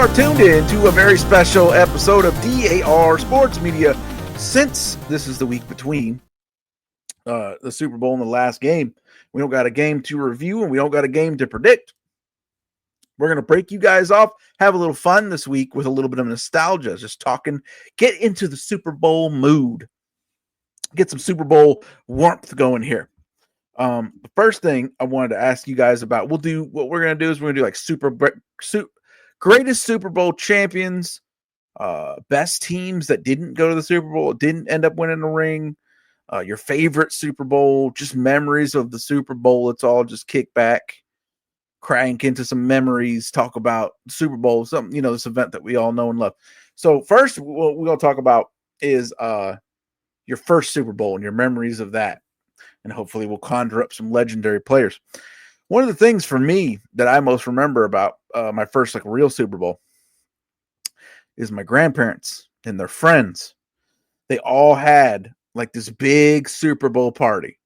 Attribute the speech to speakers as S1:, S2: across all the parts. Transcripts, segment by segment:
S1: are tuned in to a very special episode of DAR Sports Media. Since this is the week between the Super Bowl and the last game, we don't got a game to review and we don't got a game to predict. We're going to break you guys off, have a little fun this week with a little bit of nostalgia, just talking, get into the Super Bowl mood, get some Super Bowl warmth going here. The first thing I wanted to ask you guys about, what we're going to do is we're going to do like greatest Super Bowl champions, best teams that didn't go to the Super Bowl, didn't end up winning the ring, your favorite Super Bowl, just memories of the Super Bowl. Let's all just kick back, crank into some memories, talk about Super Bowl, something, this event that we all know and love. So first, what we're going to talk about is your first Super Bowl and your memories of that. And hopefully we'll conjure up some legendary players. One of the things for me that I most remember about my first real Super Bowl is my grandparents and their friends. They all had this big Super Bowl party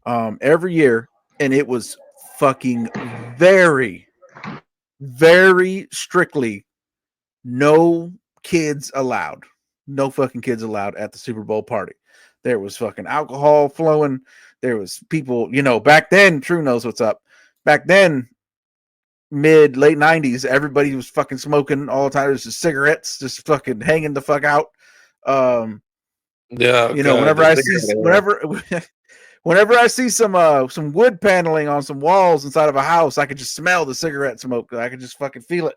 S1: every year, and it was fucking very, very strictly no kids allowed. No fucking kids allowed at the Super Bowl party. There was fucking alcohol flowing. There was people, back then, True knows what's up. Back then, late 90s, everybody was fucking smoking all the time. It was just cigarettes, just fucking hanging the fuck out. Whenever I see some wood paneling on some walls inside of a house, I could just smell the cigarette smoke. I could just fucking feel it.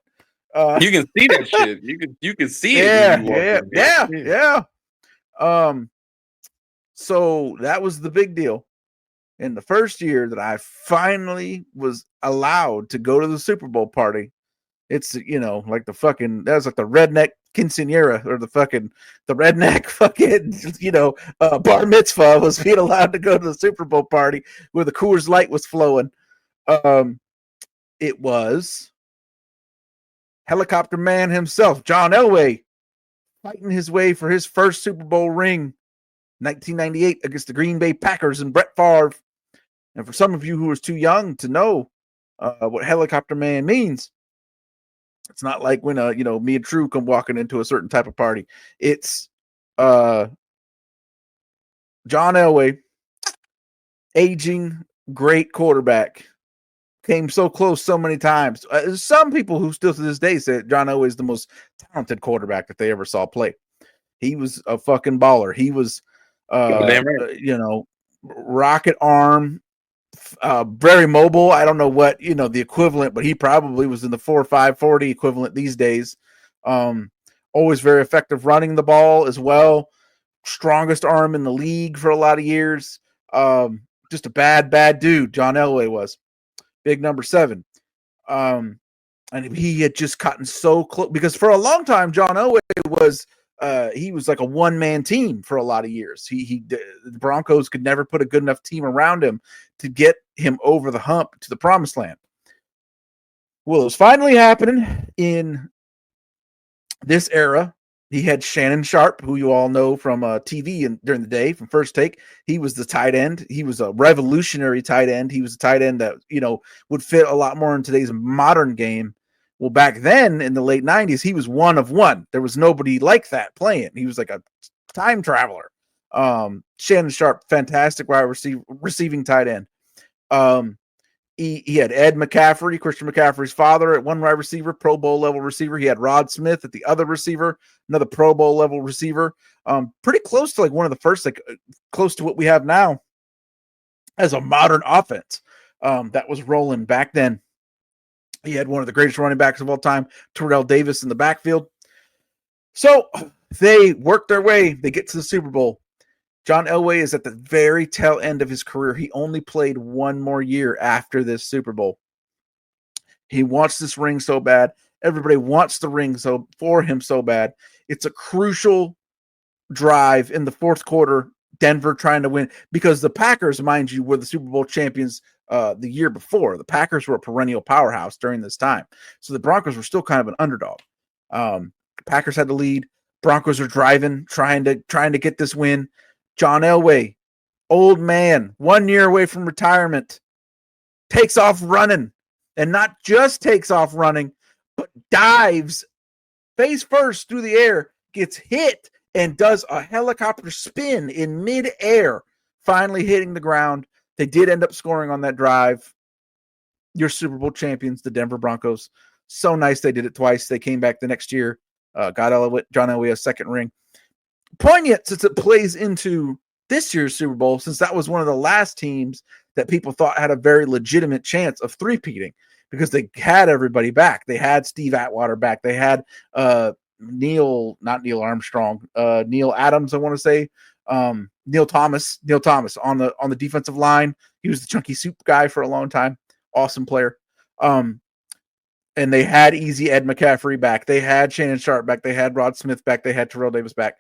S2: You can see that shit. You can see it.
S1: Yeah. So that was the big deal. And the first year that I finally was allowed to go to the Super Bowl party, it's that was like the redneck quinceanera or the redneck bar mitzvah was being allowed to go to the Super Bowl party where the Coors Light was flowing. It was Helicopter Man himself, John Elway, fighting his way for his first Super Bowl ring, 1998 against the Green Bay Packers and Brett Favre. And for some of you who are too young to know what Helicopter Man means, it's not like when me and True come walking into a certain type of party. It's John Elway, aging great quarterback, came so close so many times. Some people who still to this day say John Elway is the most talented quarterback that they ever saw play. He was a fucking baller. He was rocket arm, very mobile. I don't know what the equivalent, but he probably was in the 4.5 40 equivalent these days. Always very effective running the ball as well. Strongest arm in the league for a lot of years. Just a bad dude. John Elway was big number 7. And he had just gotten so close because for a long time John Elway was he was like a one-man team for a lot of years. The Broncos could never put a good enough team around him to get him over the hump to the promised land. Well, it was finally happening in this era. He had Shannon Sharp, who you all know from TV and during the day from First Take. He was the tight end. He was a revolutionary tight end. He was a tight end that, would fit a lot more in today's modern game. Well, back then in the late 90s, he was one of one. There was nobody like that playing. He was like a time traveler. Shannon Sharp, fantastic wide receiving tight end. He had Ed McCaffrey, Christian McCaffrey's father, at one wide receiver, Pro Bowl level receiver. He had Rod Smith at the other receiver, another Pro Bowl level receiver. Pretty close to one of the first, close to what we have now as a modern offense that was rolling back then. He had one of the greatest running backs of all time, Terrell Davis, in the backfield. So they work their way. They get to the Super Bowl. John Elway is at the very tail end of his career. He only played one more year after this Super Bowl. He wants this ring so bad. Everybody wants the ring for him so bad. It's a crucial drive in the fourth quarter. Denver trying to win because the Packers, mind you, were the Super Bowl champions the year before. The Packers were a perennial powerhouse during this time. So the Broncos were still kind of an underdog. Packers had the lead. Broncos are driving, trying to get this win. John Elway, old man, 1 year away from retirement, takes off running, and not just takes off running, but dives face first through the air, gets hit, and does a helicopter spin in midair, finally hitting the ground. They did end up scoring on that drive. Your Super Bowl champions, the Denver Broncos. So nice they did it twice. They came back the next year, got John Elway a second ring. Poignant since it plays into this year's Super Bowl, since that was one of the last teams that people thought had a very legitimate chance of three-peating because they had everybody back. They had Steve Atwater back. They had Neil Adams, I want to say. Neil Thomas on the defensive line. He was the chunky soup guy for a long time. Awesome player. And they had easy Ed McCaffrey back. They had Shannon Sharp back. They had Rod Smith back. They had Terrell Davis back.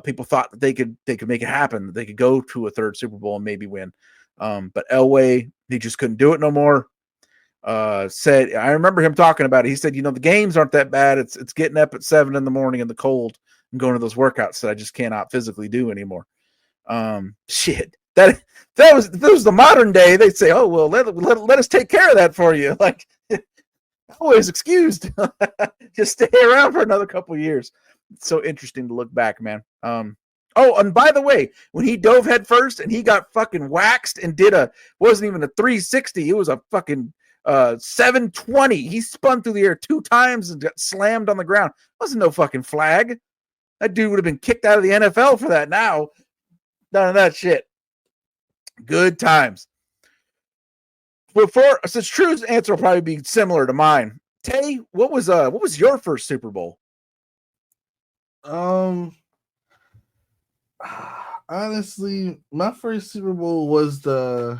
S1: People thought that they could make it happen. That they could go to a third Super Bowl and maybe win. But Elway, he just couldn't do it no more. Said, I remember him talking about it. He said, the games aren't that bad. It's getting up at 7 a.m. in the cold and going to those workouts that I just cannot physically do anymore. Shit. That was the modern day. They'd say, "Oh well, let us take care of that for you." Like, always excused. Just stay around for another couple of years. It's so interesting to look back, man. Oh, and by the way, when he dove head first and he got fucking waxed and wasn't even a 360, it was a fucking 720. He spun through the air 2 times and got slammed on the ground. Wasn't no fucking flag. That dude would have been kicked out of the NFL for that now. None of that shit. Good times. Since True's answer will probably be similar to mine. Tay, what was your first Super Bowl?
S3: Honestly, my first Super Bowl was the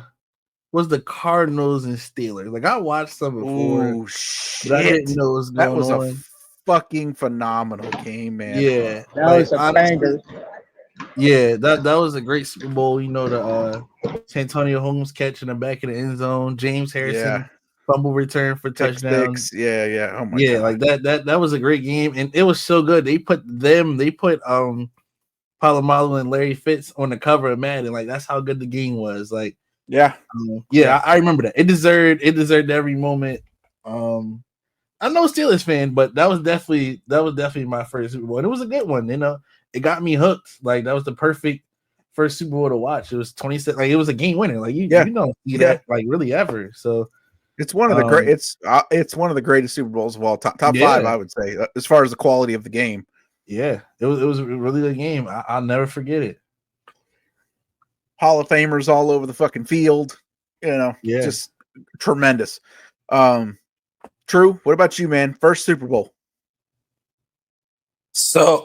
S3: Cardinals and Steelers. Like, I watched some before.
S1: Oh shit!
S3: But I didn't know what was going on.
S1: That was a fucking phenomenal game, man.
S3: Yeah,
S4: that was a banger.
S3: Yeah, that was a great Super Bowl. The Santonio Holmes catch in the back of the end zone, James Harrison fumble return for touchdown.
S1: Yeah. Oh my
S3: God.
S1: Like
S3: that was a great game, and it was so good. They put Palomalu and Larry Fitz on the cover of Madden. Like, that's how good the game was. Like, I remember that. It deserved every moment. I'm no Steelers fan, but that was definitely my first Super Bowl, and it was a good one. It got me hooked. Like, that was the perfect first Super Bowl to watch. It was 26. Like, it was a game winner. Like, you don't see that like really ever. So
S1: it's one of the great. It's one of the greatest Super Bowls of all top 5. I would say, as far as the quality of the game.
S3: Yeah, it was a really good game. I'll never forget it.
S1: Hall of Famers all over the fucking field. Just tremendous. True. What about you, man? First Super Bowl.
S2: So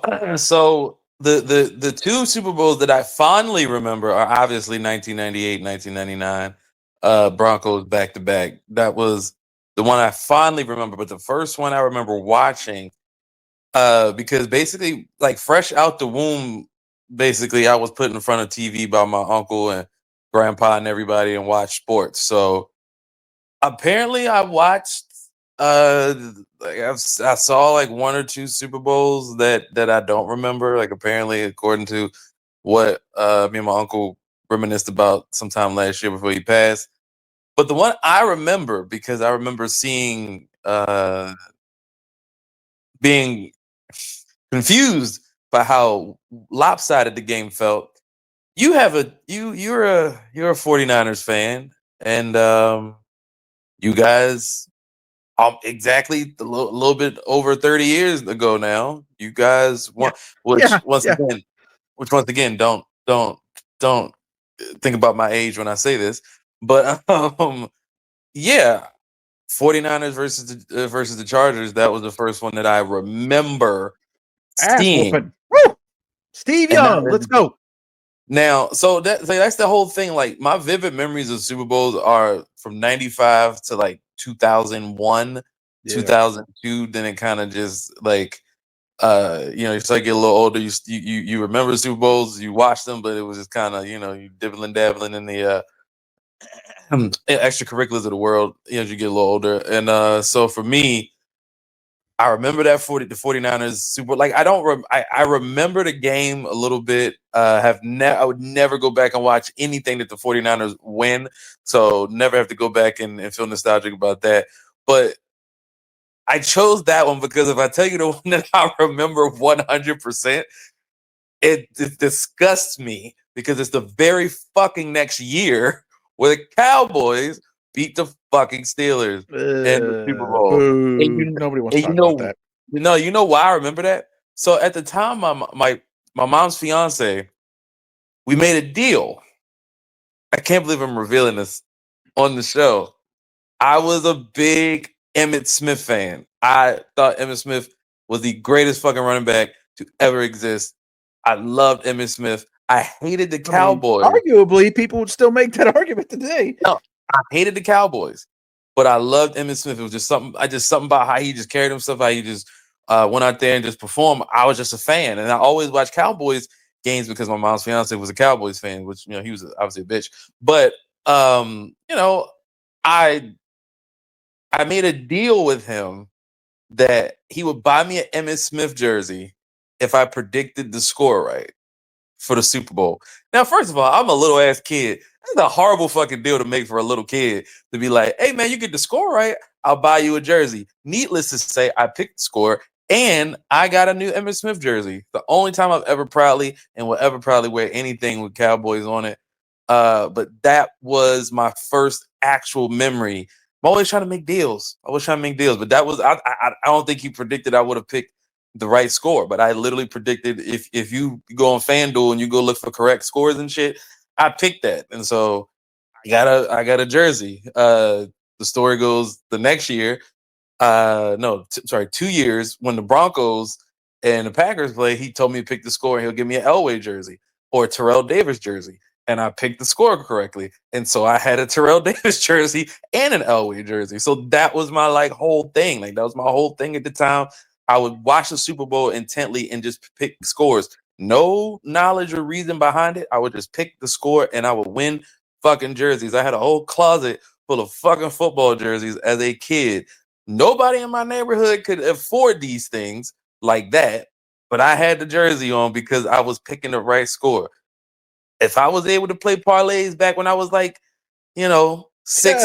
S2: the 2 Super Bowls that I fondly remember are obviously 1998, 1999, Broncos back to back. That was the one I fondly remember. But the first one I remember watching, because basically, like, fresh out the womb, basically I was put in front of TV by my uncle and grandpa and everybody and watched sports. So apparently I watched. I saw like 1 or 2 Super Bowls that I don't remember. Like, apparently, according to what me and my uncle reminisced about sometime last year before he passed. But the one I remember, because I remember seeing being confused by how lopsided the game felt. You're a 49ers fan, and you guys. Exactly a little bit over 30 years ago now, you guys won, which once again, don't think about my age when I say this, but 49ers versus the Chargers. That was the first one that I remember seeing.
S1: Woo! Steve Young, let's go.
S2: Now, so that's the whole thing. Like, my vivid memories of Super Bowls are from 95 to like 2001, 2002. Then it kind of just like, you start getting a little older. You remember Super Bowls, you watch them, but it was just kind of, you dibbling dabbling in the extracurriculars of the world as you get a little older. And so for me, I remember that the 49ers Super. Like, I remember the game a little bit. I would never go back and watch anything that the 49ers win. So never have to go back and feel nostalgic about that. But I chose that one because if I tell you the one that I remember 100%, it disgusts me because it's the very fucking next year where the Cowboys beat the fucking Steelers in the Super Bowl.
S1: Nobody wants to talk about that.
S2: You know why I remember that? So at the time, my mom's fiance, we made a deal. I can't believe I'm revealing this on the show. I was a big Emmitt Smith fan. I thought Emmitt Smith was the greatest fucking running back to ever exist. I loved Emmitt Smith. I hated the Cowboys.
S1: Arguably, people would still make that argument today.
S2: No, I hated the Cowboys, but I loved Emmitt Smith. It was just something about how he just carried himself, how he just went out there and just performed. I was just a fan, and I always watched Cowboys games because my mom's fiance was a Cowboys fan, which he was obviously a bitch. But I made a deal with him that he would buy me an Emmitt Smith jersey if I predicted the score right for the Super Bowl. Now, first of all, I'm a little ass kid. That's a horrible fucking deal to make for a little kid to be like, hey man, you get the score right, I'll buy you a jersey. Needless to say, I picked the score and I got a new Emmitt Smith jersey. The only time I've ever proudly and will ever proudly wear anything with Cowboys on it. But that was my first actual memory. I'm always trying to make deals. But that was I don't think he predicted I would have picked the right score. But I literally predicted if you go on FanDuel and you go look for correct scores and shit, I picked that. And so I got a jersey. The story goes the next year. 2 years when the Broncos and the Packers play, he told me to pick the score and he'll give me an Elway jersey or a Terrell Davis jersey. And I picked the score correctly. And so I had a Terrell Davis jersey and an Elway jersey. So that was my whole thing. That was my whole thing at the time. I would watch the Super Bowl intently and just pick scores. No knowledge or reason behind it. I would just pick the score and I would win fucking jerseys. I had a whole closet full of fucking football jerseys as a kid. Nobody in my neighborhood could afford these things like that. But I had the jersey on because I was picking the right score. If I was able to play parlays back when I was 6,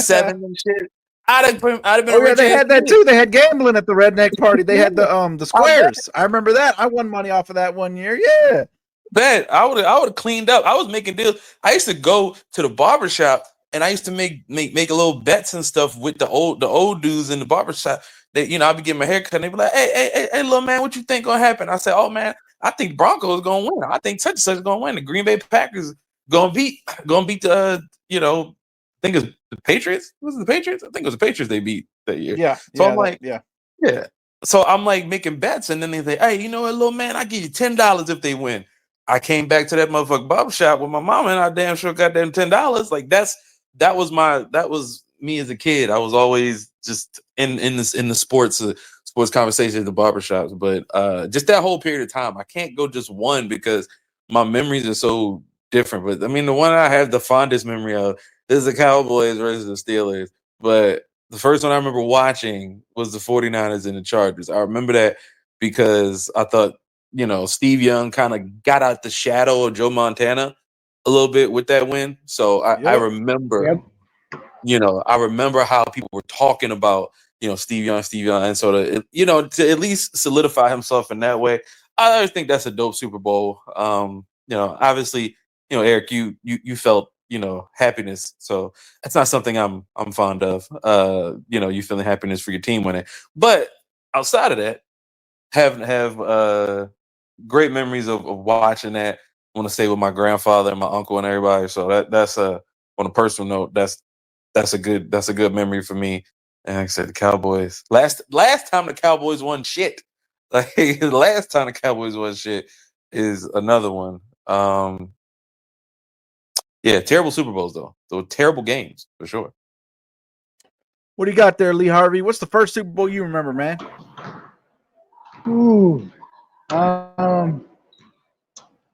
S2: 7 and shit, I'd have been.
S1: Oh yeah, they had that too. They had gambling at the redneck party. They had the squares. I remember that. I won money off of that one year. Yeah,
S2: bet I would have cleaned up. I was making deals. I used to go to the barbershop and I used to make a little bets and stuff with the old dudes in the barbershop. They, I'd be getting my hair cut and they'd be like, hey, little man, what you think gonna happen? I said, oh man, I think Broncos gonna win. I think such and such is gonna win. The Green Bay Packers gonna beat the I think it's the Patriots. Was it the Patriots? I think it was the Patriots they beat that year.
S1: Yeah.
S2: So I'm yeah. So I'm making bets, and then they say, "Hey, you know what, little man? I give you $10 if they win." I came back to that motherfucking barbershop with my mama, and I damn sure got them $10. That was me as a kid. I was always just in the sports conversation at the barbershops, but just that whole period of time, I can't go just one because my memories are so different. But I mean, the one I have the fondest memory of is the Cowboys versus the Steelers. But the first one I remember watching was the 49ers and the Chargers. I remember that because I thought, Steve Young kind of got out the shadow of Joe Montana a little bit with that win. So I remember, I remember how people were talking about, Steve Young. And so to at least solidify himself in that way, I always think that's a dope Super Bowl. Obviously, Eric, you felt, happiness. So that's not something I'm fond of. You feeling happiness for your team winning. But outside of that, have great memories of watching that. I want to stay with my grandfather and my uncle and everybody. So that's on a personal note, that's a good memory for me. And like I said, the Cowboys. Last time the Cowboys won shit. The last time the Cowboys won shit is another one. Yeah, terrible Super Bowls though. So terrible games for sure.
S1: What do you got there, Lee Harvey? What's the first Super Bowl you remember, man?
S4: Ooh, the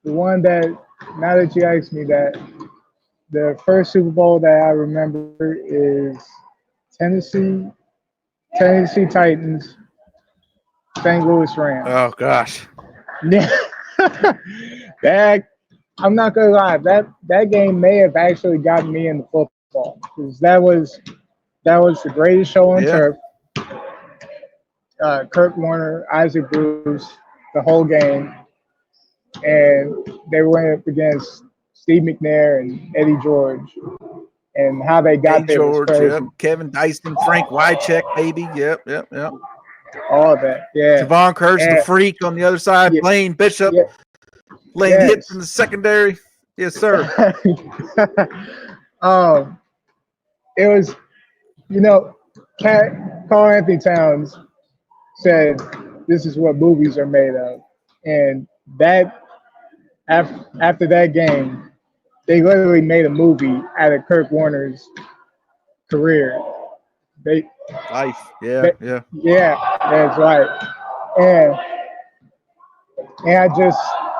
S4: one that, now that you asked me that, the first Super Bowl that I remember is Tennessee Titans, St. Louis Rams.
S1: Oh gosh.
S4: Yeah. That, I'm not gonna lie, that game may have actually gotten me into football because that was the greatest show on turf. Kurt Warner, Isaac Bruce, the whole game, and they went up against Steve McNair and Eddie George, and how they got there was crazy.
S1: Yep. Kevin Dyson, Frank Wycheck, baby. Yep.
S4: All that, yeah.
S1: Javon Curse, the freak on the other side, Blaine Bishop, laying hits in the secondary. Yes, sir.
S4: It was, Carl Anthony Towns said, "This is what movies are made of," and that after that game, they literally made a movie out of Kurt Warner's career.
S1: Life,
S4: that's right. And I just,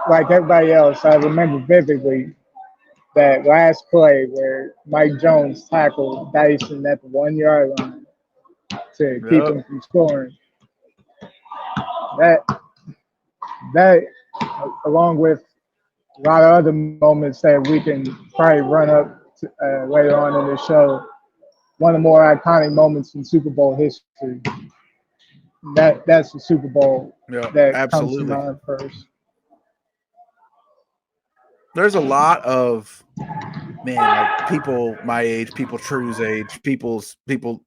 S4: like everybody else, I remember vividly that last play where Mike Jones tackled Dyson at the 1 yard line to keep him from scoring. That, along with a lot of other moments that we can probably run up to, later on in the show, one of the more iconic moments in Super Bowl history. That's the Super Bowl that
S1: absolutely
S4: comes to mind first.
S1: There's a lot of like people my age, people True's age, people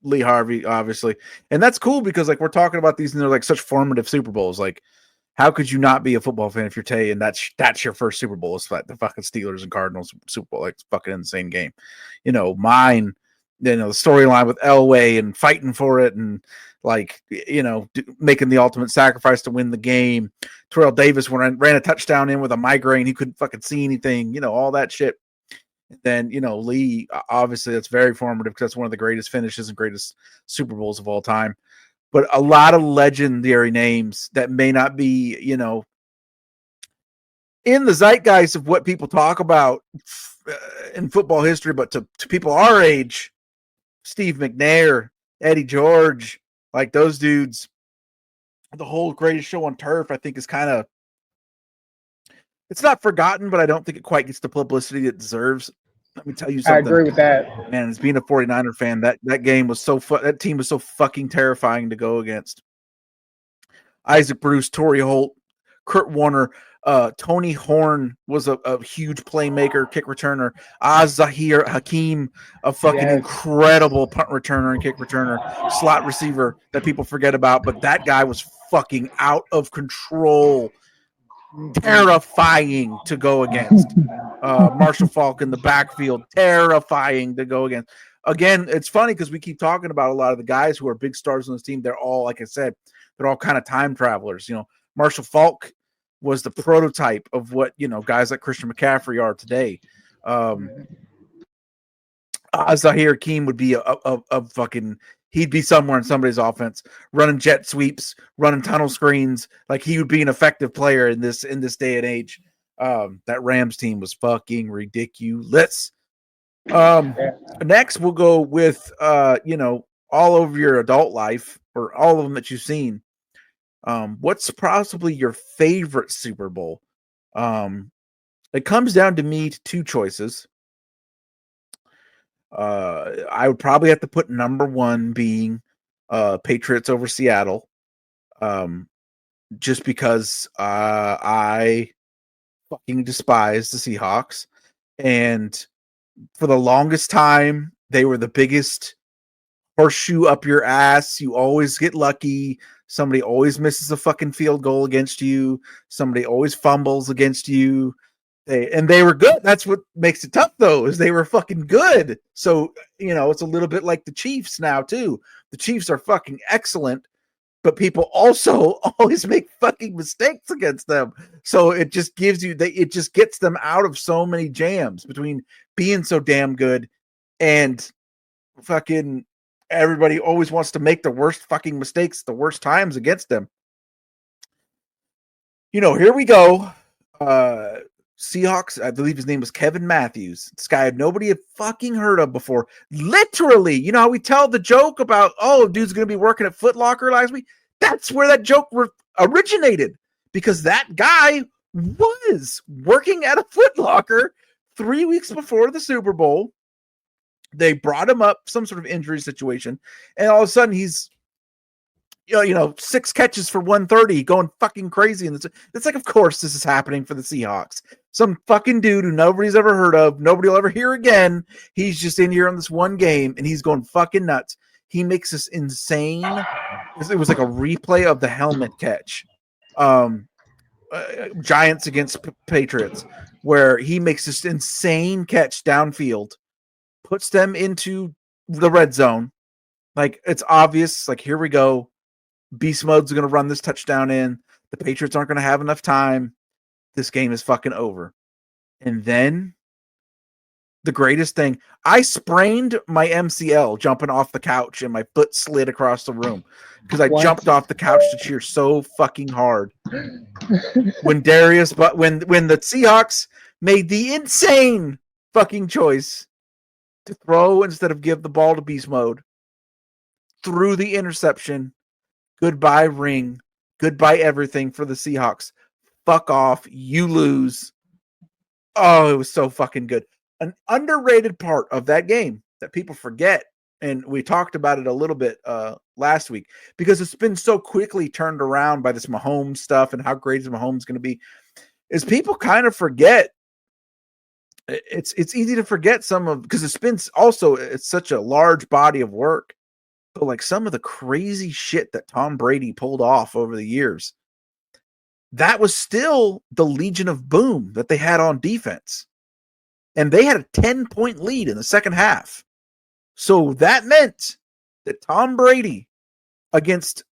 S1: Lee Harvey, obviously, and that's cool because like we're talking about these and they're like such formative Super Bowls. Like, how could you not be a football fan if you're Tay and that's your first Super Bowl? It's like the fucking Steelers and Cardinals Super Bowl, like it's fucking insane game. Mine. The storyline with Elway and fighting for it and like, making the ultimate sacrifice to win the game. Terrell Davis ran a touchdown in with a migraine. He couldn't fucking see anything, all that shit. Then, Lee, obviously that's very formative because that's one of the greatest finishes and greatest Super Bowls of all time. But a lot of legendary names that may not be, in the zeitgeist of what people talk about in football history, but to people our age, Steve McNair, Eddie George, like those dudes, the whole Greatest Show on Turf, I think is kind of, it's not forgotten, but I don't think it quite gets the publicity it deserves. Let me tell you something.
S4: I agree with that.
S1: Man, as being a 49er fan, that game was that team was so fucking terrifying to go against. Isaac Bruce, Torrey Holt, Kurt Warner, Tony Horn was a huge playmaker, kick returner. Zahir Hakeem, a fucking incredible punt returner and kick returner, slot receiver that people forget about. But that guy was fucking out of control, terrifying to go against. Marshall Faulk in the backfield, terrifying to go against. Again, it's funny because we keep talking about a lot of the guys who are big stars on this team. They're all, like I said, they're all kind of time travelers. Marshall Faulk was the prototype of what, guys like Christian McCaffrey are today. Zahir Hakeem would be a fucking, he'd be somewhere in somebody's offense, running jet sweeps, running tunnel screens. Like he would be an effective player in this day and age. That Rams team was fucking ridiculous. Next we'll go with, all over your adult life or all of them that you've seen. What's possibly your favorite Super Bowl? It comes down to me to two choices. I would probably have to put number one being Patriots over Seattle. Just because I fucking despise the Seahawks. And for the longest time, they were the biggest horseshoe up your ass. You always get lucky. Somebody always misses a fucking field goal against you. Somebody always fumbles against you. They were good. That's what makes it tough, though, is they were fucking good. So, it's a little bit like the Chiefs now, too. The Chiefs are fucking excellent, but people also always make fucking mistakes against them. So it just gives you, it just gets them out of so many jams between being so damn good and fucking everybody always wants to make the worst fucking mistakes, the worst times against them. Here we go. Seahawks, I believe his name was Kevin Matthews. This guy nobody had fucking heard of before. Literally, how we tell the joke about, dude's going to be working at Foot Locker last week. That's where that joke originated, because that guy was working at a Foot Locker 3 weeks before the Super Bowl. They brought him up, some sort of injury situation, and all of a sudden he's 6 catches for 130, going fucking crazy. And it's like, of course, this is happening for the Seahawks. Some fucking dude who nobody's ever heard of, nobody will ever hear again. He's just in here on this one game, and he's going fucking nuts. He makes this insane. It was like a replay of the helmet catch. Giants against Patriots, where he makes this insane catch downfield, puts them into the red zone. Like, it's obvious, like, here we go. Beast mode's going to run this touchdown in. The Patriots aren't going to have enough time. This game is fucking over. And then the greatest thing, I sprained my MCL jumping off the couch and my foot slid across the room because I jumped off the couch to cheer so fucking hard. When the Seahawks made the insane fucking choice to throw instead of give the ball to beast mode, threw the interception. Goodbye ring. Goodbye everything for the Seahawks. Fuck off. You lose. Oh, it was so fucking good. An underrated part of that game that people forget, and we talked about it a little bit last week, because it's been so quickly turned around by this Mahomes stuff and how great is Mahomes going to be, is people kind of forget. It's easy to forget some of, because it's such a large body of work. But like some of the crazy shit that Tom Brady pulled off over the years, that was still the Legion of Boom that they had on defense. And they had a 10-point lead in the second half. So that meant that Tom Brady against,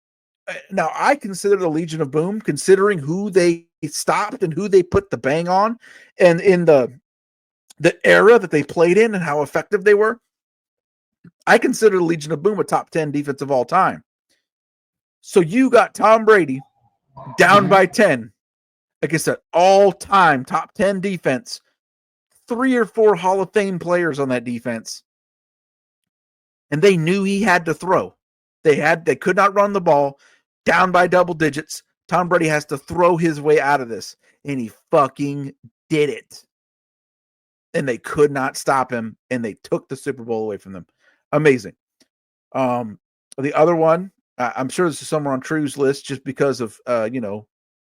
S1: now I consider the Legion of Boom, considering who they stopped and who they put the bang on, and in the era that they played in and how effective they were, I consider the Legion of Boom a top 10 defense of all time. So you got Tom Brady down by 10 against an all-time top 10 defense, 3 or 4 Hall of Fame players on that defense. And they knew he had to throw. They could not run the ball, down by double digits. Tom Brady has to throw his way out of this. And he fucking did it. And they could not stop him. And they took the Super Bowl away from them. Amazing. The other one, I'm sure this is somewhere on True's list just because of,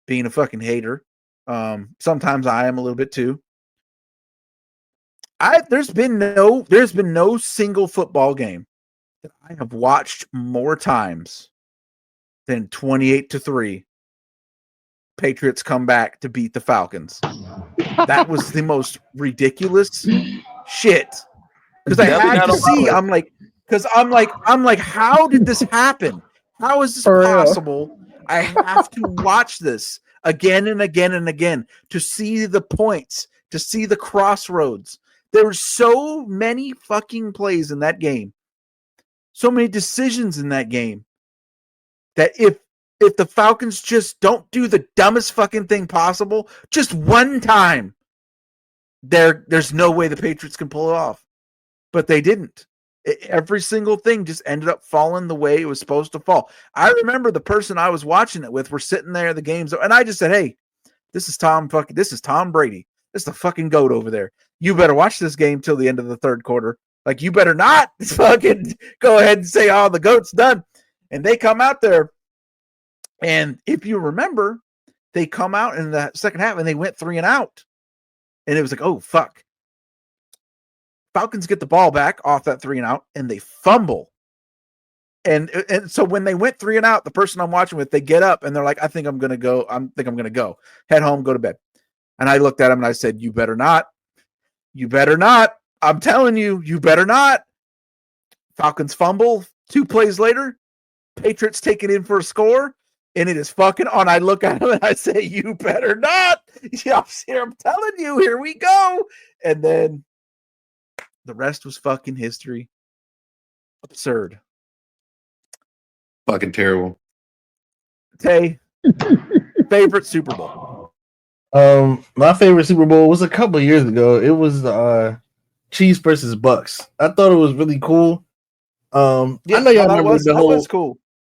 S1: being a fucking hater. Sometimes I am a little bit too. There's been no single football game that I have watched more times than 28-3. Patriots come back to beat the Falcons. That was the most ridiculous shit. Because I had to see, I'm like, how did this happen? How is this possible? I have to watch this again and again and again to see the points, to see the crossroads. There were so many fucking plays in that game, so many decisions in that game, that if the Falcons just don't do the dumbest fucking thing possible, just one time, there's no way the Patriots can pull it off. But they didn't. Every single thing just ended up falling the way it was supposed to fall. I remember the person I was watching it with were sitting there at the games, and I just said, "Hey, this is Tom Brady. This is the fucking GOAT over there. You better watch this game till the end of the third quarter. Like, you better not fucking go ahead and say, oh, the GOAT's done." And they come out there, and if you remember, they come out in the second half and they went 3 and out. And it was like, oh, fuck. Falcons get the ball back off that 3 and out, and they fumble. And so when they went 3 and out, the person I'm watching with, they get up and they're like, I think I'm going to go. Head home, go to bed. And I looked at him and I said, you better not. You better not. I'm telling you, you better not. Falcons fumble. 2 plays later, Patriots take it in for a score, and it is fucking on. I look at him and I say, you better not. Yeah, I'm telling you, here we go. And then the rest was fucking history. Absurd.
S2: Fucking terrible.
S1: Tay, favorite Super Bowl?
S3: My favorite Super Bowl was a couple of years ago. It was Chiefs versus Bucks. I thought it was really cool. I know y'all remember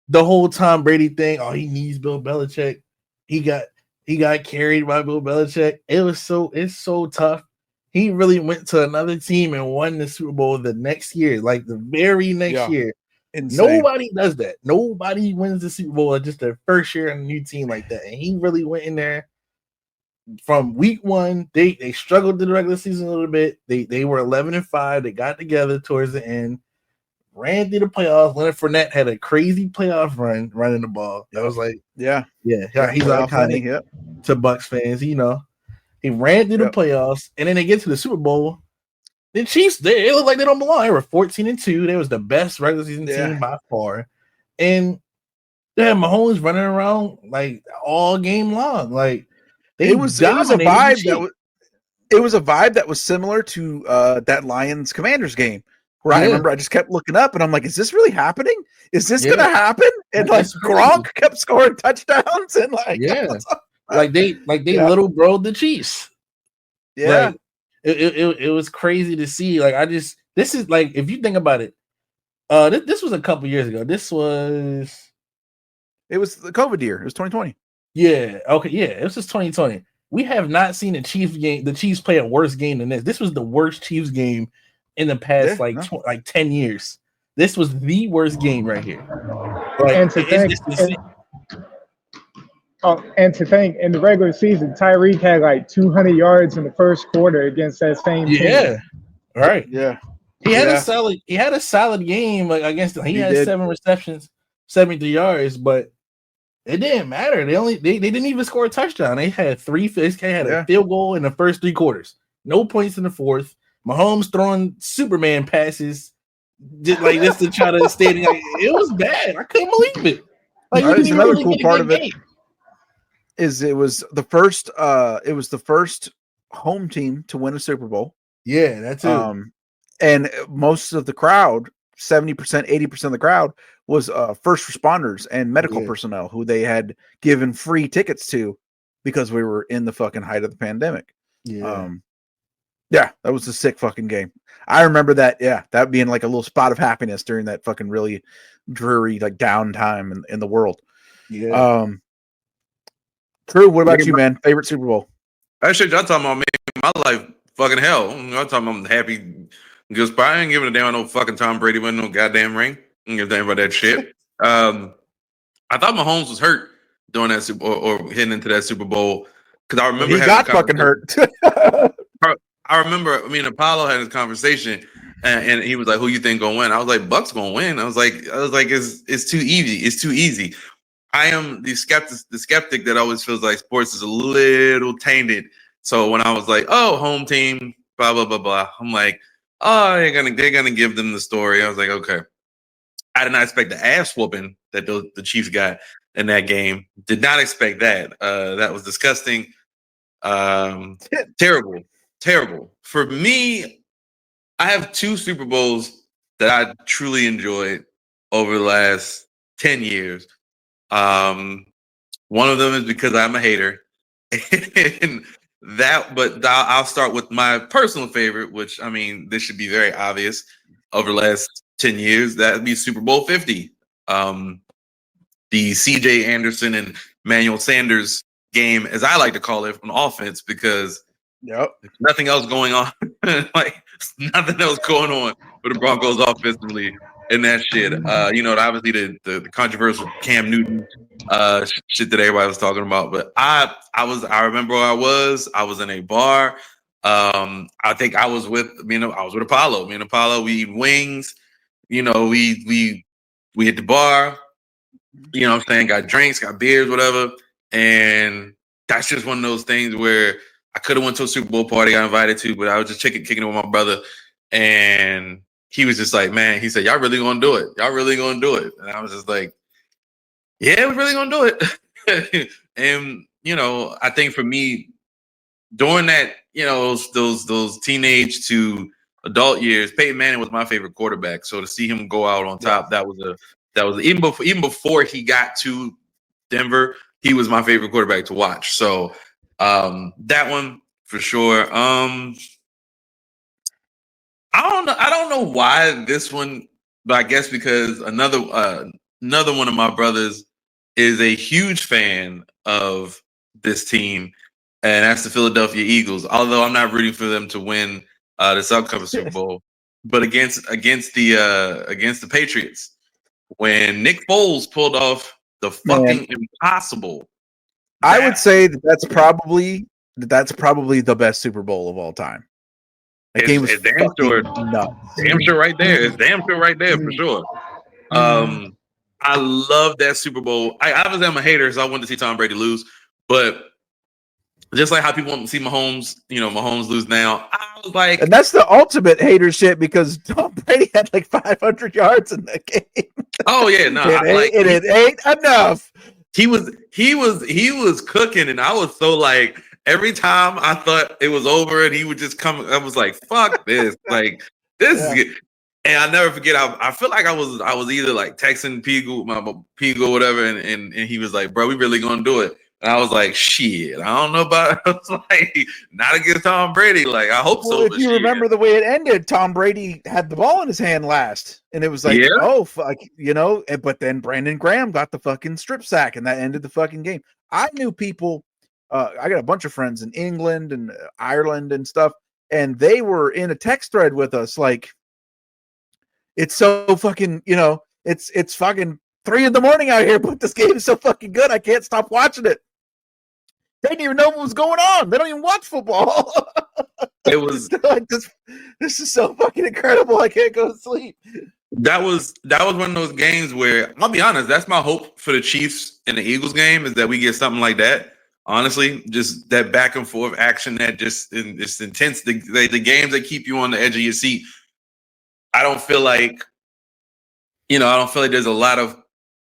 S3: the whole Tom Brady thing. Oh, he needs Bill Belichick. He got carried by Bill Belichick. It's so tough. He really went to another team and won the Super Bowl the next year, like the very next year.
S1: Insane.
S3: Nobody does that. Nobody wins the Super Bowl just their first year on a new team like that. And he really went in there from week one. They struggled in the regular season a little bit. They were 11-5. They got together towards the end, ran through the playoffs. Leonard Fournette had a crazy playoff run running the ball. That was like,
S1: yeah,
S3: he's iconic to Bucs fans. You know, he ran through the playoffs, and then they get to the Super Bowl. The Chiefs, they look like they don't belong. They were 14-2. They was the best regular season team by far, and they had Mahomes running around like all game long. Like
S1: it was a vibe that was similar to that Lions Commanders game. Where I remember I just kept looking up and I'm like, is this really happening? Is this gonna happen? And like Gronk kept scoring touchdowns and like
S3: they little broed the Chiefs.
S1: Yeah.
S3: Like, it was crazy to see. Like this is like, if you think about it, this was a couple years ago.
S1: It was the COVID year. It was 2020.
S3: Yeah. Okay. Yeah. It was just 2020. We have not seen the Chiefs play a worse game than this. This was the worst Chiefs game in the past 10 years. This was the worst game right here. Like,
S4: and to think in the regular season, Tyreek had like 200 yards in the first quarter against that same team.
S3: Yeah. Right.
S1: Yeah.
S3: He had a solid game like against them. He had 7 receptions, 73 yards, but it didn't matter. They didn't even score a touchdown. They had a field goal in the first 3 quarters. No points in the fourth. Mahomes throwing Superman passes just like this to try to stay. Like, it was bad. I couldn't believe it. Like,
S1: another cool part of it is it was the first home team to win a Super Bowl.
S3: Yeah, that's it.
S1: And most of the crowd, 70%, 80% of the crowd was first responders and medical personnel who they had given free tickets to because we were in the fucking height of the pandemic. Yeah, that was a sick fucking game. I remember that. Yeah, that being like a little spot of happiness during that fucking really dreary like downtime in the world.
S3: Yeah.
S1: True. What about you, man? Favorite Super Bowl?
S2: Actually, y'all talking about me, my life, fucking hell. I'm talking about happy. Because I ain't giving a damn no fucking Tom Brady winning no goddamn ring. I don't give a damn about that shit. I thought Mahomes was hurt during that Super or heading into that Super Bowl because I remember
S1: he got fucking hurt.
S2: I remember me and Apollo had this conversation, and he was like, "Who you think gonna win?" I was like, "Bucs gonna win." I was like, "It's too easy. It's too easy." I am the skeptic that always feels like sports is a little tainted. So when I was like, "Oh, home team, blah blah blah blah," I'm like, "Oh, they're gonna give them the story." I was like, "Okay." I did not expect the ass whooping that the Chiefs got in that game. Did not expect that. That was disgusting. Terrible. For me, I have 2 Super Bowls that I truly enjoyed over the last 10 years. One of them is because I'm a hater. But I'll start with my personal favorite, which, I mean, this should be very obvious over the last 10 years. That would be Super Bowl 50. The CJ Anderson and Emmanuel Sanders game, as I like to call it, on offense, because there's nothing else going on. Like, nothing else going on with the Broncos offensively in that shit. Obviously the controversial Cam Newton shit that everybody was talking about. But I remember where I was in a bar. I think I was with Apollo. Me and Apollo, we eat wings. We hit the bar. You know what I'm saying? Got drinks, got beers, whatever. And that's just one of those things where I could have went to a Super Bowl party I invited to, but I was just kicking it with my brother. And he was just like, man, he said, y'all really gonna do it. Y'all really gonna do it. And I was just like, yeah, we're really gonna do it. And, I think for me, during that, those teenage to adult years, Peyton Manning was my favorite quarterback. So to see him go out on top, that was even before he got to Denver, he was my favorite quarterback to watch. So that one for sure. I don't know why this one, but I guess because another one of my brothers is a huge fan of this team, and that's the Philadelphia Eagles. Although I'm not rooting for them to win this upcoming Super Bowl, but against the Patriots.
S5: when Nick Foles pulled off the fucking impossible.
S1: I would say that's probably the best Super Bowl of all time. That game was
S5: damn sure,
S1: nuts.
S5: Damn sure right there. It's damn sure right there for sure. I love that Super Bowl. Obviously I'm a hater, so I wanted to see Tom Brady lose, but just like how people want to see Mahomes, Mahomes lose now, I was like,
S1: and that's the ultimate hater shit because Tom Brady had like 500 yards in that game.
S5: Oh yeah, no,
S1: it ain't enough.
S5: He was cooking, and I was so like, every time I thought it was over and he would just come, I was like, fuck this, like this is good. And I'll never forget. I feel like I was either like texting Pigo, whatever, and he was like, "Bro, we really gonna do it." And I was like, "Shit, I don't know about." I was like, "Not against Tom Brady." Like, I hope so.
S1: If you remember the way it ended, Tom Brady had the ball in his hand last, and it was like, oh fuck, But then Brandon Graham got the fucking strip sack, and that ended the fucking game. I knew people. I got a bunch of friends in England and Ireland and stuff, and they were in a text thread with us, like. It's so fucking, it's fucking 3 a.m. out here, but this game is so fucking good. I can't stop watching it. They didn't even know what was going on. They don't even watch football.
S5: It was
S1: like this is so fucking incredible. I can't go to sleep.
S5: That was one of those games where, I'll be honest, that's my hope for the Chiefs and the Eagles game, is that we get something like that. Honestly, just that back and forth action that it's intense. The games that keep you on the edge of your seat. I don't feel like there's a lot of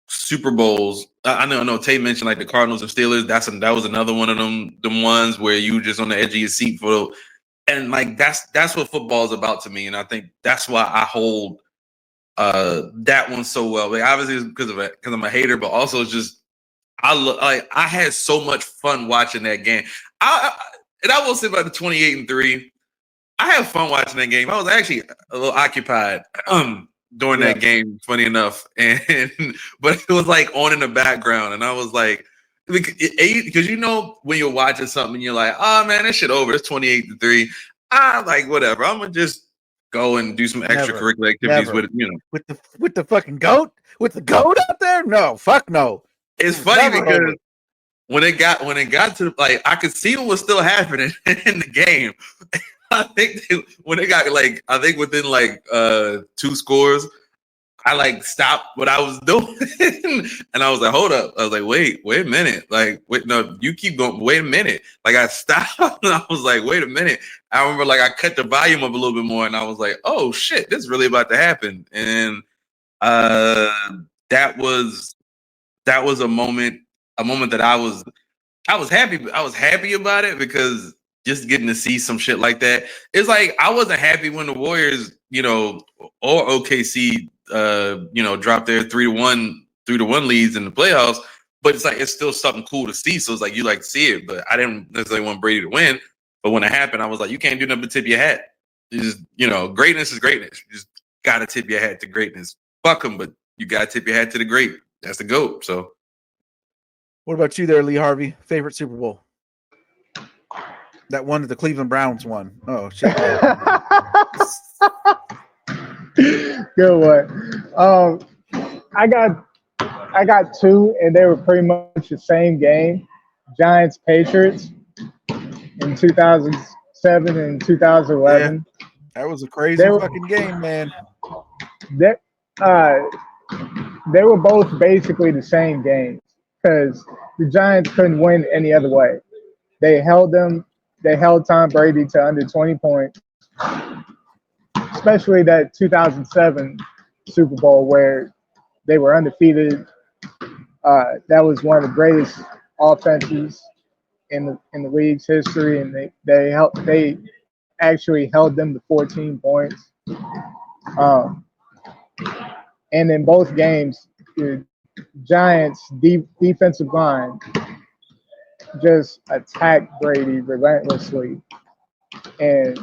S5: Super Bowls. I know Tate mentioned like the Cardinals and Steelers. That was another one of them ones where you were just on the edge of your seat and like that's what football is about to me. And I think that's why I hold that one so well. Like, obviously it's because I'm a hater, but also it's just I had so much fun watching that game. I will say about the 28-3. I had fun watching that game. I was actually a little occupied during that game, funny enough. But it was like on in the background. And I was like, because when you're watching something and you're like, oh man, this shit over. It's 28-3. I'm like, whatever. I'm going to just go and do some extracurricular activities with it,
S1: With the fucking goat? With the goat out there? No, fuck no.
S5: It's funny because when it got to like, I could see what was still happening in the game. I think when it got within 2 scores, I stopped what I was doing and I was like, hold up. I was like, wait a minute. Like, wait, no, you keep going. Wait a minute. Like, I stopped and I was like, wait a minute. I remember I cut the volume up a little bit more and I was like, oh shit, this is really about to happen. And that was a moment that I was happy. I was happy about it because just getting to see some shit like that. It's like I wasn't happy when the Warriors, or OKC, dropped their 3-1 leads in the playoffs. But it's like it's still something cool to see. So it's like you like to see it. But I didn't necessarily want Brady to win. But when it happened, I was like, you can't do nothing but tip your hat. It's just, greatness is greatness. You just gotta tip your hat to greatness. Fuck them, but you gotta tip your hat to the great. That's the GOAT. So,
S1: what about you there, Lee Harvey? Favorite Super Bowl? That one that the Cleveland Browns won. Oh shit!
S4: Good one. I got 2, and they were pretty much the same game. Giants Patriots in 2007 and 2011.
S1: Yeah, that was a crazy fucking game, man.
S4: They were both basically the same games because the Giants couldn't win any other way. They held Tom Brady to under 20 points, especially that 2007 Super Bowl where they were undefeated. That was one of the greatest offenses in the league's history, and they actually held them to 14 points. And in both games, the Giants' defensive line just attacked Brady relentlessly. And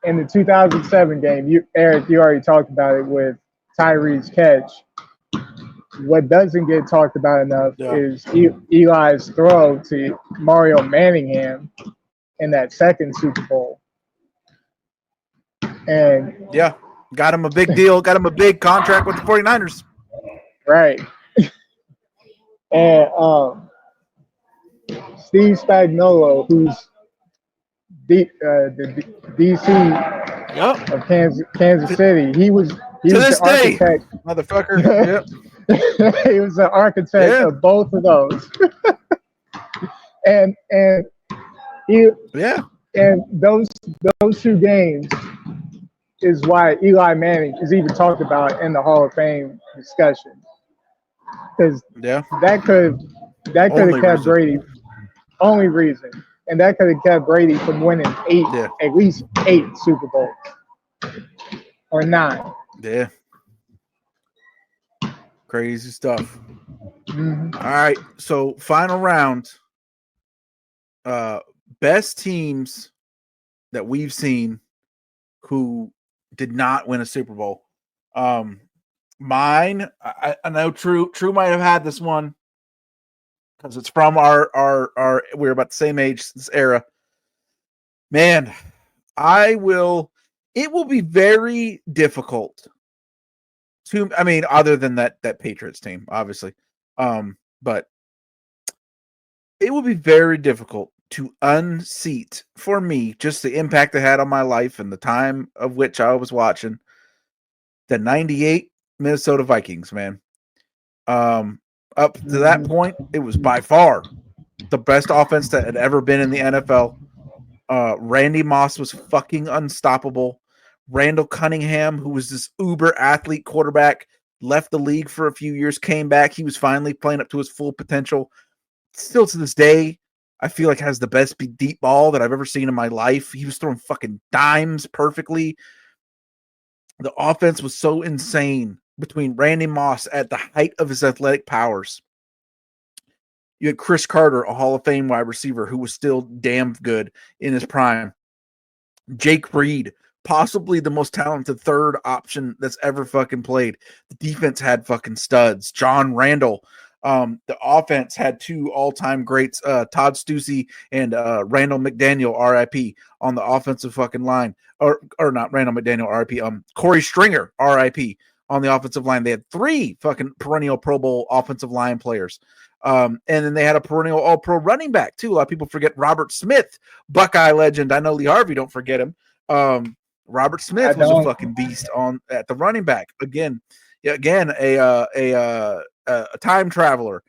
S4: in the 2007 game, Eric, you already talked about it with Tyree's catch. What doesn't get talked about enough is Eli's throw to Mario Manningham in that second Super Bowl. And
S1: got him a big deal, got him a big contract with the 49ers.
S4: Right. And Steve Spagnuolo, who's the DC of Kansas City, he was the architect.
S1: Motherfucker. Yep.
S4: He was the architect of both of those. and those two games is why Eli Manning is even talked about in the Hall of Fame discussion. Because that could have kept Brady. Only reason. And that could have kept Brady from winning at least 8 Super Bowls. Or 9.
S1: Yeah. Crazy stuff.
S4: Mm-hmm.
S1: All right. So final round. Best teams that we've seen who did not win a Super Bowl. Mine, I know True might have had this one because it's from our we're about the same age, this era. Man, it will be very difficult to, I mean, other than that Patriots team, obviously. But it will be very difficult to unseat for me, just the impact it had on my life and the time of which I was watching the 98 Minnesota Vikings, man. Up to that point, it was by far the best offense that had ever been in the NFL. Randy Moss was fucking unstoppable. Randall Cunningham, who was this uber athlete quarterback, left the league for a few years, came back. He was finally playing up to his full potential. Still to this day, I feel like has the best deep ball that I've ever seen in my life. He was throwing fucking dimes perfectly. The offense was so insane between Randy Moss at the height of his athletic powers. You had Chris Carter, a Hall of Fame wide receiver who was still damn good in his prime. Jake Reed, possibly the most talented third option that's ever fucking played. The defense had fucking studs. John Randall. The offense had 2 all-time greats, Todd Stussy and Randall McDaniel, RIP, on the offensive fucking line. Or not Randall McDaniel, RIP. Corey Stringer, RIP, on the offensive line. They had 3 fucking perennial Pro Bowl offensive line players. And then they had a perennial all-pro running back, too. A lot of people forget Robert Smith, Buckeye legend. I know Lee Harvey, don't forget him. Robert Smith was a fucking beast at the running back. Again, a time traveler,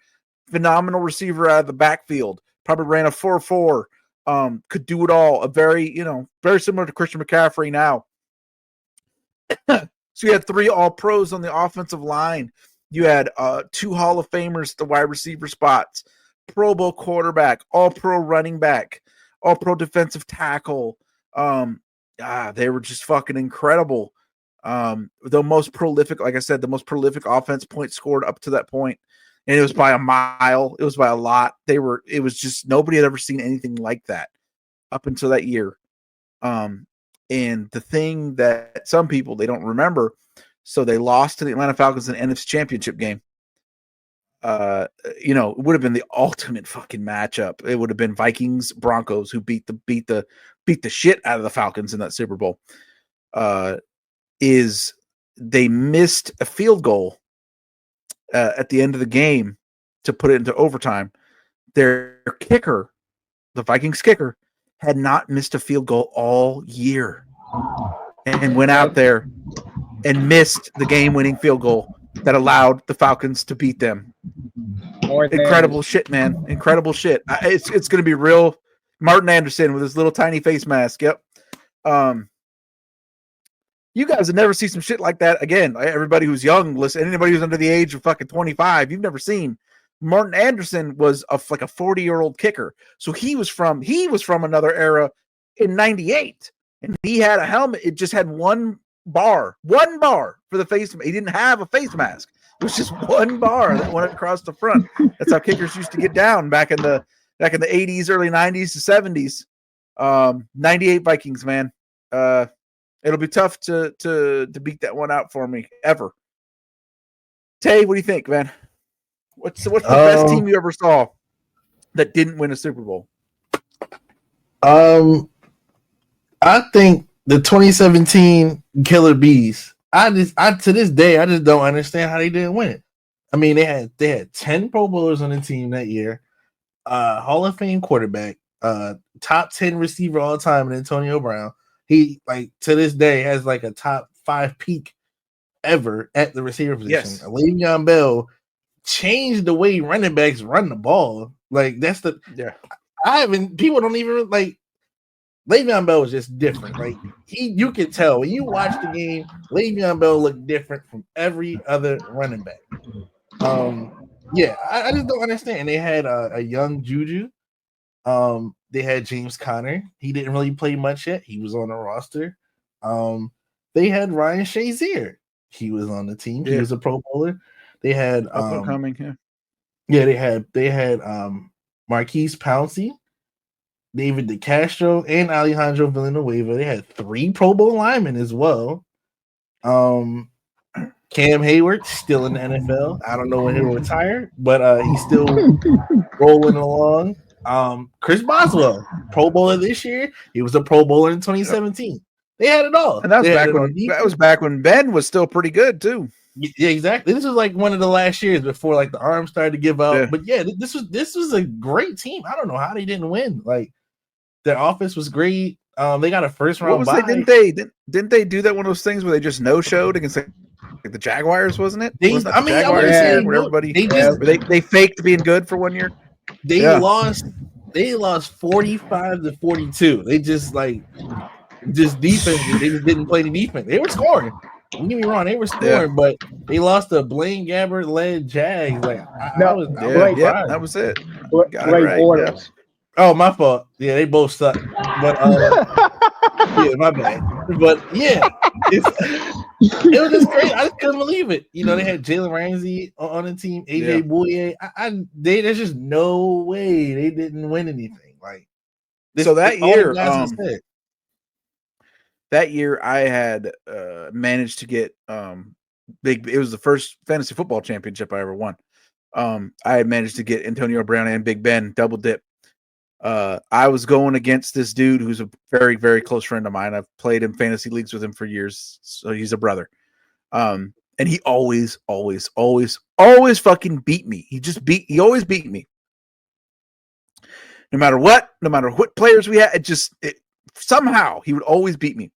S1: phenomenal receiver out of the backfield, probably ran a 4.4, could do it all. A very similar to Christian McCaffrey now. So you had 3 all-pros on the offensive line. You had 2 Hall of Famers at the wide receiver spots, Pro Bowl quarterback, all-pro running back, all-pro defensive tackle. They were just fucking incredible. The most prolific, like I said, the most prolific offense points scored up to that point, and it was by a mile. It was by a lot. It was just nobody had ever seen anything like that up until that year. And the thing that some people they don't remember, so they lost to the Atlanta Falcons in the NFC Championship game. It would have been the ultimate fucking matchup. It would have been Vikings Broncos who beat the shit out of the Falcons in that Super Bowl. Is they missed a field goal at the end of the game to put it into overtime. Their kicker, the Vikings kicker, had not missed a field goal all year and went out there and missed the game-winning field goal that allowed the Falcons to beat them. Incredible shit, man. Incredible shit. It's going to be real. Martin Anderson with his little tiny face mask. Yep. You guys have never seen some shit like that again. Everybody who's young, listen, anybody who's under the age of fucking 25, you've never seen. Martin Anderson was like a 40-year-old kicker. So he was from another era in 98. And he had a helmet. It just had one bar for the face. He didn't have a face mask. It was just one bar that went across the front. That's how kickers used to get down back in the 80s, early 90s to 70s. 98 Vikings, man. It'll be tough to beat that one out for me ever. Tay, what do you think, man? What's the best team you ever saw that didn't win a Super Bowl?
S3: I think the 2017 Killer Bees. I to this day I just don't understand how they didn't win it. I mean, they had 10 Pro Bowlers on the team that year. Hall of Fame quarterback, top 10 receiver all time, and Antonio Brown. He like to this day has like a top 5 peak ever at the receiver position.
S1: Yes.
S3: Le'Veon Bell changed the way running backs run the ball. Like that's the people don't even like Le'Veon Bell was just different. Like you could tell when you watch the game, Le'Veon Bell looked different from every other running back. I just don't understand. They had a young Juju. They had James Conner. He didn't really play much yet. He was on the roster. They had Ryan Shazier. He was on the team. He was a Pro Bowler. They had they had Marquise Pouncey, David DeCastro, and Alejandro Villanueva. They had 3 Pro Bowl linemen as well. Cam Hayward still in the NFL. I don't know when he'll retire, but he's still rolling along. Chris Boswell, Pro Bowler this year. He was a Pro Bowler in 2017. They had it all.
S1: And that was back when Ben was still pretty good too.
S3: Yeah, exactly. This was like one of the last years before like the arms started to give out. Yeah. But yeah, this was a great team. I don't know how they didn't win. Like their offense was great. They got a first round bye.
S1: Didn't they do that one of those things where they just no showed against like the Jaguars, wasn't it? They faked being good for 1 year.
S3: They lost 45-42. They just defense. They just didn't play the defense. They were scoring. Don't get me wrong, they were scoring, but they lost to Blaine Gabbert led Jags. That
S1: was it.
S3: Oh, my fault. Yeah, they both suck. But yeah, my bad. But yeah, it was just crazy. I just couldn't believe it. You know, they had Jalen Ramsey on the team, AJ Bouye. There's just no way they didn't win anything. Like
S1: so that year. That year, I had managed to get big. It was the first fantasy football championship I ever won. I had managed to get Antonio Brown and Big Ben double dip. I was going against this dude who's a very, very close friend of mine. I've played in fantasy leagues with him for years, so he's a brother. And he always fucking beat me. He always beat me. No matter what players we had, somehow he would always beat me.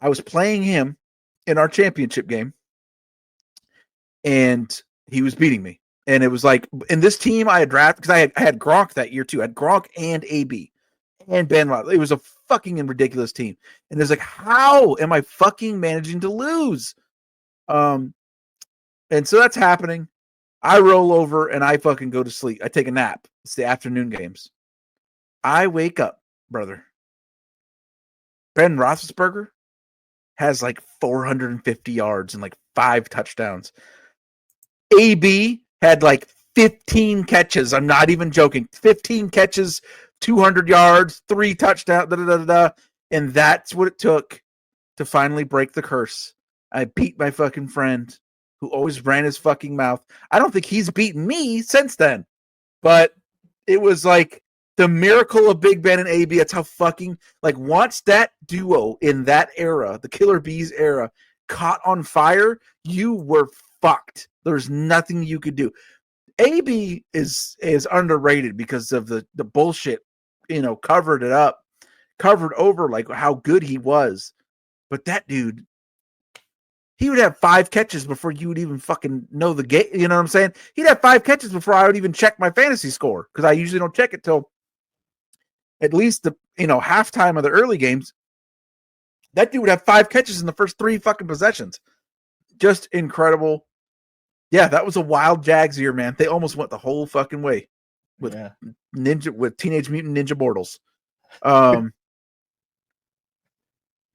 S1: I was playing him in our championship game, and he was beating me. And it was like in this team I had drafted because I had Gronk that year too. I had Gronk and AB and Ben Roethlisberger. It was a fucking ridiculous team. And it's like, how am I fucking managing to lose? And so that's happening. I roll over and I fucking go to sleep. I take a nap. It's the afternoon games. I wake up, brother. Ben Roethlisberger has like 450 yards and like 5 touchdowns. AB had like 15 catches. I'm not even joking. 15 catches, 200 yards, 3 touchdowns, and that's what it took to finally break the curse. I beat my fucking friend who always ran his fucking mouth. I don't think he's beaten me since then, but it was like the miracle of Big Ben and AB. That's how fucking once that duo in that era, the Killer Bees era, caught on fire, you were fucked. There's nothing you could do. AB is underrated because of the bullshit, covered over like how good he was. But that dude, he would have 5 catches before you would even fucking know the game. You know what I'm saying? He'd have 5 catches before I would even check my fantasy score because I usually don't check it till at least the halftime of the early games. That dude would have 5 catches in the first 3 fucking possessions. Just incredible. Yeah, that was a wild Jags year, man. They almost went the whole fucking way with Teenage Mutant Ninja Bortles.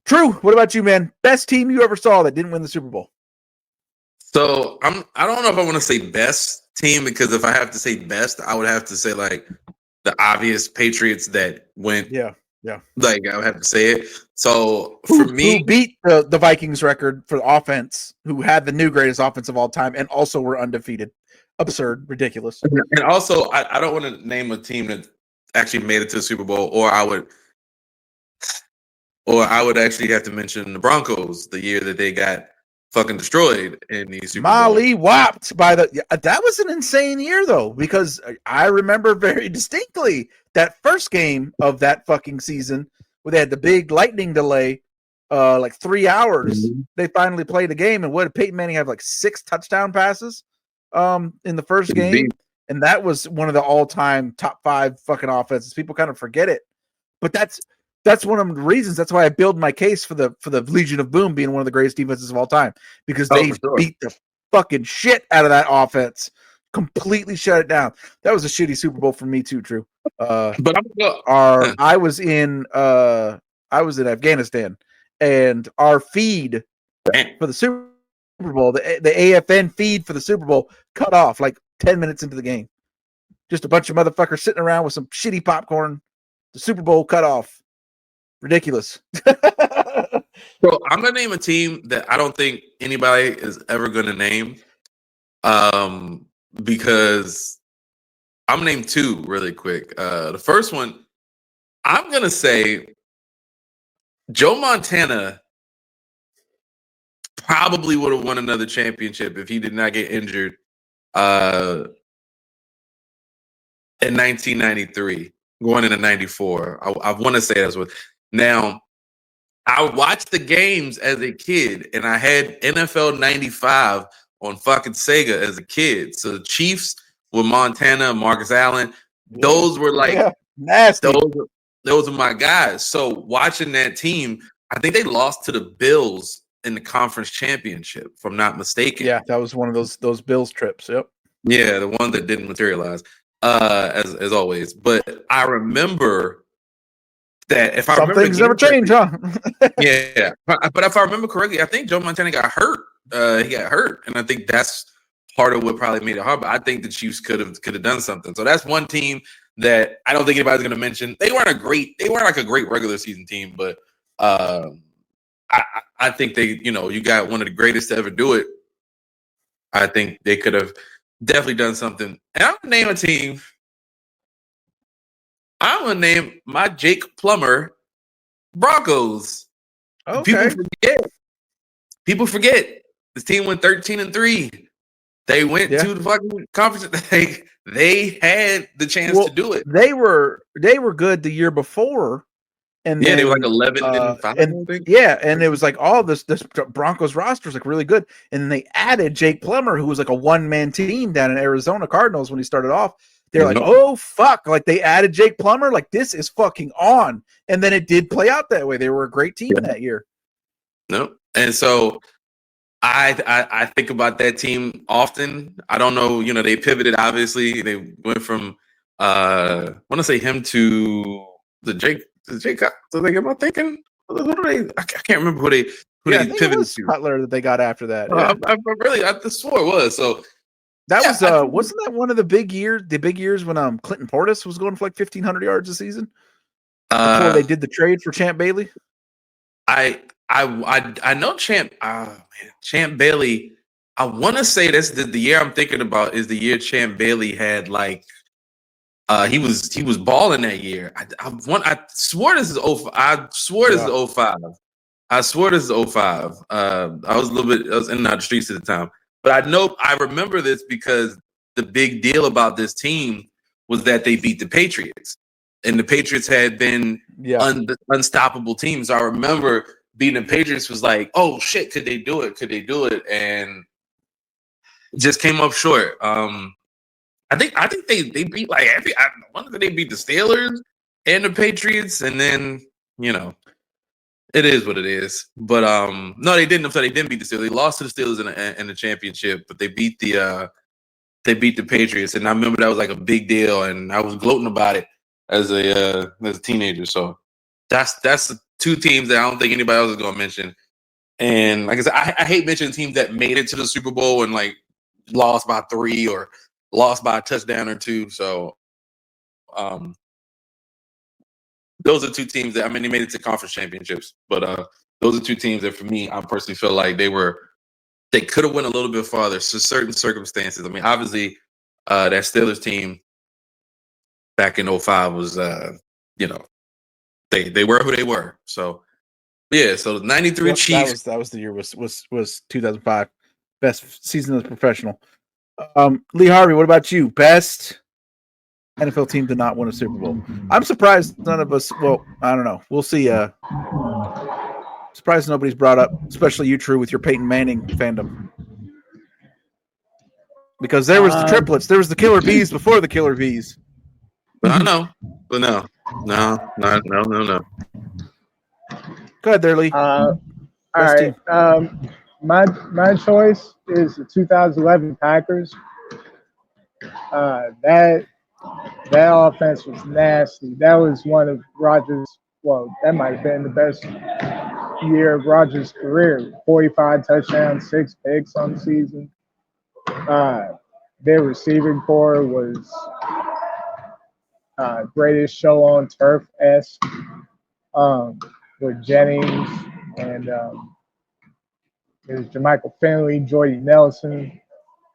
S1: True. What about you, man? Best team you ever saw that didn't win the Super Bowl?
S5: So I don't know if I want to say best team, because if I have to say best, I would have to say like the obvious Patriots that went.
S1: Yeah.
S5: Like I would have to say it. So for me,
S1: who beat the Vikings record for the offense, who had the new greatest offense of all time, and also were undefeated. Absurd, ridiculous.
S5: And also, I don't want to name a team that actually made it to the Super Bowl, or I would actually have to mention the Broncos, the year that they got fucking destroyed in the Super Bowl.
S1: Molly whopped by that was an insane year though, because I remember very distinctly that first game of that fucking season where they had the big lightning delay, like 3 hours. Mm-hmm. They finally played a game, and what did Peyton Manning have, like 6 touchdown passes in the first game? And that was one of the all-time top 5 fucking offenses. People kind of forget it, but that's one of the reasons. That's why I build my case for the Legion of Boom being one of the greatest defenses of all time, because they beat the fucking shit out of that offense, completely shut it down. That was a shitty Super Bowl for me too, Drew. But I was in Afghanistan, and our feed for the Super Bowl, the AFN feed for the Super Bowl, cut off like 10 minutes into the game. Just a bunch of motherfuckers sitting around with some shitty popcorn. The Super Bowl cut off. Ridiculous.
S5: So I'm gonna name a team that I don't think anybody is ever gonna name, because I'm gonna name 2 really quick. The first one, I'm gonna say Joe Montana probably would have won another championship if he did not get injured in 1993, going into 94. I want to say that's what. Now, I watched the games as a kid, and I had NFL 95 on fucking Sega as a kid. So the Chiefs with Montana, Marcus Allen, those were like
S1: nasty.
S5: Those are my guys. So watching that team, I think they lost to the Bills in the conference championship, if I'm not mistaken.
S1: Yeah, that was one of those Bills trips. Yep.
S5: Yeah, the one that didn't materialize, as always. But I remember that if I remember,
S1: things never change, huh?
S5: Yeah, but if I remember correctly, I think Joe Montana got hurt. He got hurt, and I think that's part of what probably made it hard. But I think the Chiefs could have done something. So that's one team that I don't think anybody's going to mention. They weren't like a great regular season team, but I think they, you got one of the greatest to ever do it. I think they could have definitely done something. And I'm gonna name a team. I'm gonna name my Jake Plummer Broncos.
S1: Okay.
S5: People forget this team went 13-3. They went to the fucking conference. They had the chance to do it.
S1: They were good the year before. And
S5: they were like 11-5.
S1: And it was like all this Broncos roster is like really good. And then they added Jake Plummer, who was like a one-man team down in Arizona Cardinals when he started off. They're like, oh fuck! Like they added Jake Plummer. Like this is fucking on. And then it did play out that way. They were a great team that year.
S5: No, and so I think about that team often. I don't know. They pivoted. Obviously, they went from I want to say him to the Jake. Am I thinking? Who do they? I can't remember who they pivoted to.
S1: Cutler that they got after that.
S5: I swore it was. So
S1: that was wasn't that one of the big years? The big years when Clinton Portis was going for like 1,500 yards a season before they did the trade for Champ Bailey.
S5: I know Champ Bailey. I want to say this the year I'm thinking about is the year Champ Bailey had like. He was balling that year. I swore this is 05. I swore this is 05. I swore this is 05. I was in and out the streets at the time. But I remember this because the big deal about this team was that they beat the Patriots. And the Patriots had been unstoppable teams. I remember beating the Patriots was like, oh shit, could they do it? Could they do it? And it just came up short. I think they beat like I wonder they beat the Steelers and the Patriots, and then it is what it is. But no, they didn't. I'm sorry, they didn't beat the Steelers. They lost to the Steelers in the championship, but they beat the Patriots, and I remember that was like a big deal, and I was gloating about it as a teenager. So that's the 2 teams that I don't think anybody else is going to mention. And like I said, I hate mentioning teams that made it to the Super Bowl and like lost by 3 or lost by a touchdown or 2. So those are 2 teams that they made it to conference championships. But those are 2 teams that for me, I personally feel like they could have went a little bit farther to certain circumstances. Obviously that Steelers team back in 05 was they were who they were. So Yeah, so the 93 Chiefs.
S1: That was the year was 2005. Best season as a professional. Lee Harvey, what about you? Best NFL team to not win a Super Bowl. I'm surprised none of us. Well, I don't know. We'll see. Surprised nobody's brought up, especially you, True, with your Peyton Manning fandom. Because there was the triplets. There was the Killer Bees before the Killer Bees.
S5: I know, but no.
S1: Go ahead there, Lee.
S4: All right. My choice is the 2011 Packers. That offense was nasty. That was one of Rodgers. Well, that might have been the best year of Rodgers' career. 45 touchdowns, 6 picks on the season. Their receiving core was greatest show on turf-esque with Jennings and it was Jermichael Finley, Jordy Nelson,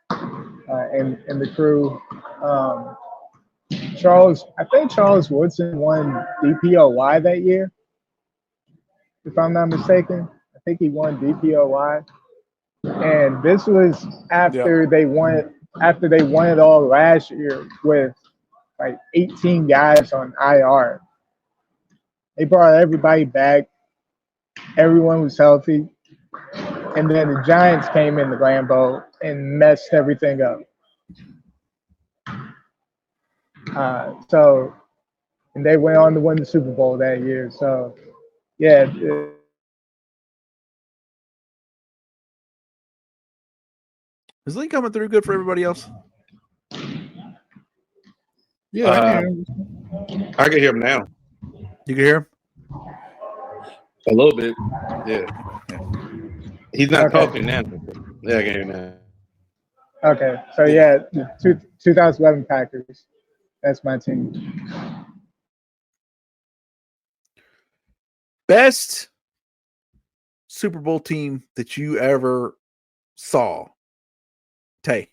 S4: and the crew. I think Charles Woodson won DPOY that year, if I'm not mistaken. I think he won DPOY, and this was after they won it all last year with like 18 guys on IR. They brought everybody back. Everyone was healthy. And then the Giants came in the Lambeau and messed everything up. And they went on to win the Super Bowl that year. So, yeah.
S1: Is Lee coming through good for everybody else?
S3: Yeah,
S5: I can hear him now.
S1: You can hear him?
S5: A little bit. Yeah. He's not talking now. Yeah, I can hear now.
S4: Okay. So, yeah, the 2011 Packers. That's my team.
S1: Best Super Bowl team that you ever saw? Tay.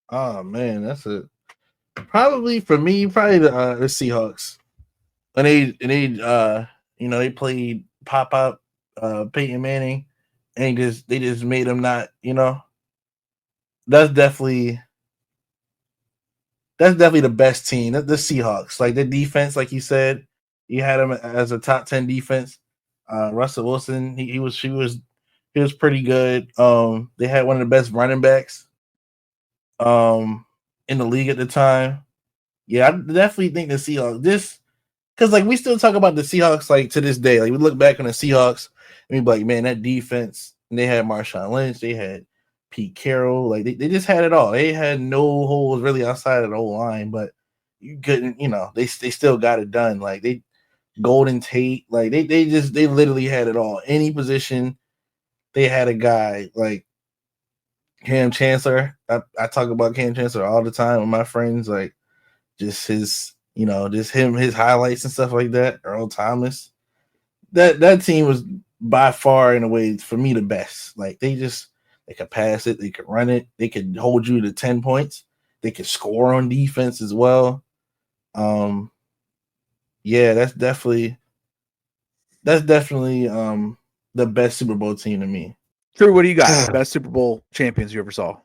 S3: Oh, man, that's it. Probably for me, the Seahawks. And they played pop-up Peyton Manning, and they just made him not, that's definitely the best team. The Seahawks, like the defense, like you said, you had him as a top 10 defense. Russell Wilson, he was pretty good. They had one of the best running backs in the league at the time. Yeah, I definitely think the Seahawks because like we still talk about the Seahawks like to this day. Like we look back on the Seahawks and we be like, man, that defense. And they had Marshawn Lynch, they had Pete Carroll, like they just had it all. They had no holes really outside of the whole line, but you couldn't, they still got it done. Like they Golden Tate, like they literally had it all. Any position, they had a guy like Cam Chancellor. I talk about Cam Chancellor all the time with my friends, like just his, just him, his highlights and stuff like that. Earl Thomas. That team was by far in a way for me the best. Like they could pass it, they could run it, they could hold you to 10 points, they could score on defense as well. Yeah, that's definitely the best Super Bowl team to me.
S1: True, what do you got? Best Super Bowl champions you ever saw?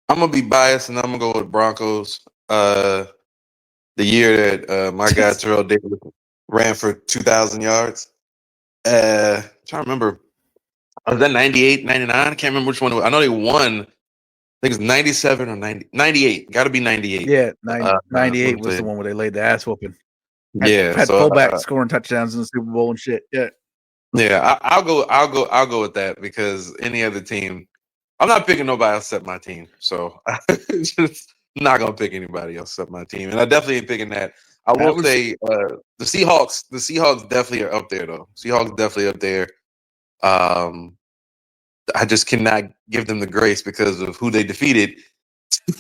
S2: I'm gonna be biased and I'm gonna go with Broncos. The year that my guy Terrell Davis ran for 2,000 yards. Trying to remember. Was that 98, 99? I can't remember which one it was. I know they won. I think it's 97 or 90. 98. Got to be 98.
S1: Yeah, 98 was the one where they laid the ass whooping. Had
S2: so,
S1: fullback scoring touchdowns in the Super Bowl and shit. Yeah.
S2: Yeah, I'll go with that because any other team, I'm not picking nobody else except my team. So just not gonna pick anybody else except my team. And I definitely ain't picking that. I will say the Seahawks definitely are up there though. Seahawks definitely up there. I just cannot give them the grace because of who they defeated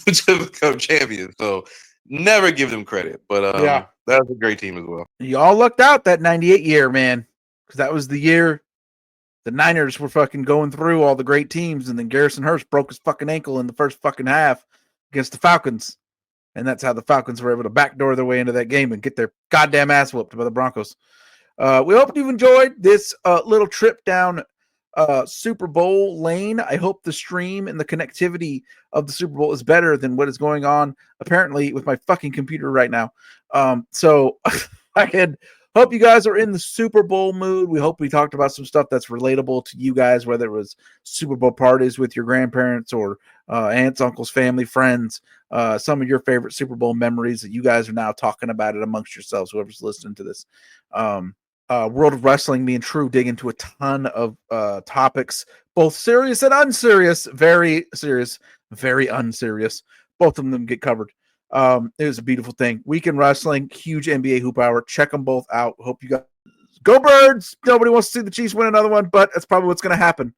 S2: to become champions. So never give them credit. But that was a great team as well.
S1: Y'all lucked out that 98 year, man. Because that was the year the Niners were fucking going through all the great teams, and then Garrison Hurst broke his fucking ankle in the first fucking half against the Falcons. And that's how the Falcons were able to backdoor their way into that game and get their goddamn ass whooped by the Broncos. We hope you've enjoyed this little trip down Super Bowl lane. I hope the stream and the connectivity of the Super Bowl is better than what is going on apparently with my fucking computer right now. So I can hope you guys are in the Super Bowl mood. We hope we talked about some stuff that's relatable to you guys, whether it was Super Bowl parties with your grandparents or aunts, uncles, family, friends, some of your favorite Super Bowl memories that you guys are now talking about it amongst yourselves, whoever's listening to this. World of Wrestling, me and True dig into a ton of topics, both serious and unserious, very serious, very unserious. Both of them get covered. It was a beautiful thing. Weekend Wrestling, huge NBA hoop hour. Check them both out. Hope you guys go Birds. Nobody wants to see the Chiefs win another one, but that's probably what's going to happen.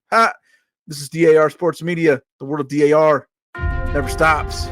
S1: This is DAR Sports Media. The world of DAR never stops.